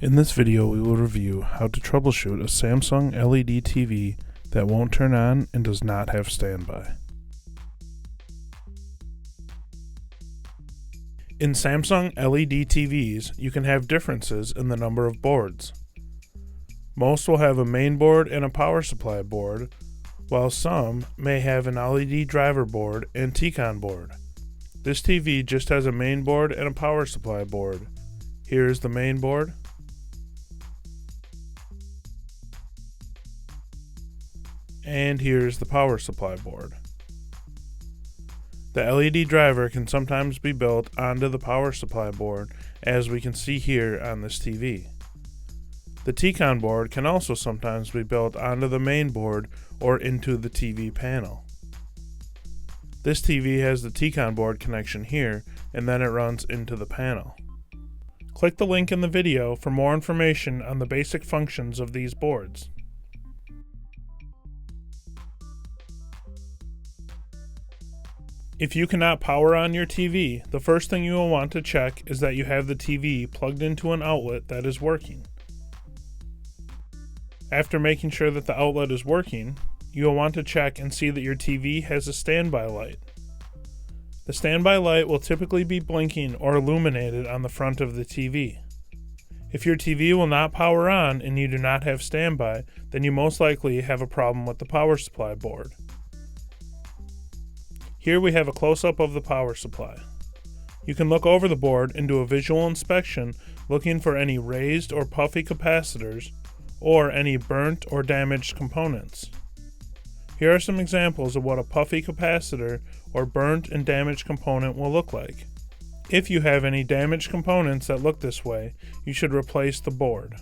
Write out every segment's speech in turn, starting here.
In this video, we will review how to troubleshoot a Samsung LED TV that won't turn on and does not have standby. In Samsung LED TVs, you can have differences in the number of boards. Most will have a main board and a power supply board, while some may have an LED driver board and T-Con board. This TV just has a main board and a power supply board. Here is the main board. And here's the power supply board. The LED driver can sometimes be built onto the power supply board, as we can see here on this TV. The T-Con board can also sometimes be built onto the main board or into the TV panel. This TV has the T-Con board connection here, and then it runs into the panel. Click the link in the video for more information on the basic functions of these boards. If you cannot power on your TV, the first thing you will want to check is that you have the TV plugged into an outlet that is working. After making sure that the outlet is working, you will want to check and see that your TV has a standby light. The standby light will typically be blinking or illuminated on the front of the TV. If your TV will not power on and you do not have standby, then you most likely have a problem with the power supply board. Here we have a close-up of the power supply. You can look over the board and do a visual inspection looking for any raised or puffy capacitors or any burnt or damaged components. Here are some examples of what a puffy capacitor or burnt and damaged component will look like. If you have any damaged components that look this way, you should replace the board.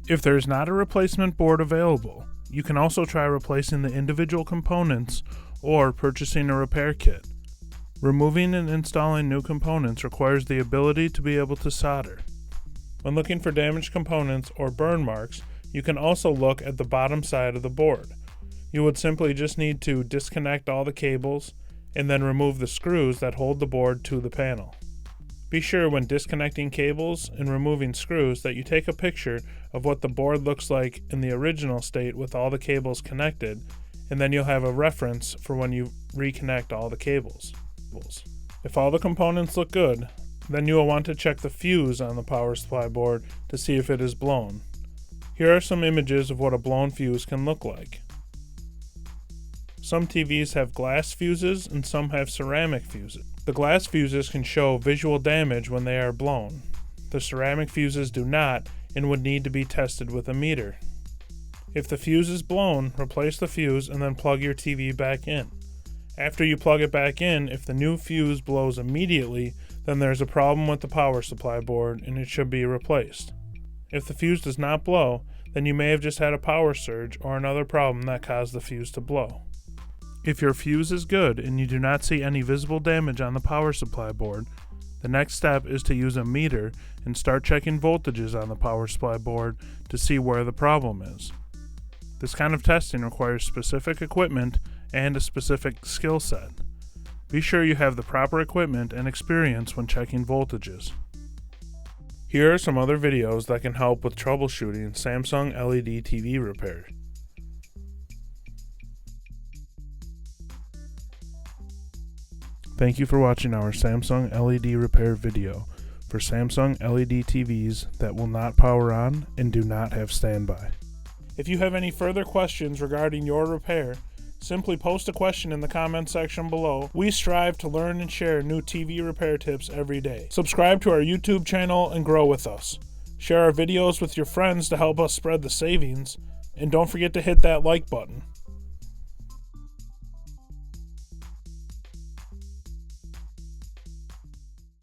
If there is not a replacement board available, you can also try replacing the individual components or purchasing a repair kit. Removing and installing new components requires the ability to be able to solder. When looking for damaged components or burn marks, you can also look at the bottom side of the board. You would simply just need to disconnect all the cables and then remove the screws that hold the board to the panel. Be sure when disconnecting cables and removing screws that you take a picture of what the board looks like in the original state with all the cables connected, and then you'll have a reference for when you reconnect all the cables. If all the components look good, then you will want to check the fuse on the power supply board to see if it is blown. Here are some images of what a blown fuse can look like. Some TVs have glass fuses and some have ceramic fuses. The glass fuses can show visual damage when they are blown. The ceramic fuses do not and would need to be tested with a meter. If the fuse is blown, replace the fuse and then plug your TV back in. After you plug it back in, if the new fuse blows immediately, then there's a problem with the power supply board and it should be replaced. If the fuse does not blow, then you may have just had a power surge or another problem that caused the fuse to blow. If your fuse is good and you do not see any visible damage on the power supply board, the next step is to use a meter and start checking voltages on the power supply board to see where the problem is. This kind of testing requires specific equipment and a specific skill set. Be sure you have the proper equipment and experience when checking voltages. Here are some other videos that can help with troubleshooting Samsung LED TV repair. Thank you for watching our Samsung LED repair video for Samsung LED TVs that will not power on and do not have standby. If you have any further questions regarding your repair, simply post a question in the comment section below. We strive to learn and share new TV repair tips every day. Subscribe to our YouTube channel and grow with us. Share our videos with your friends to help us spread the savings, and don't forget to hit that like button.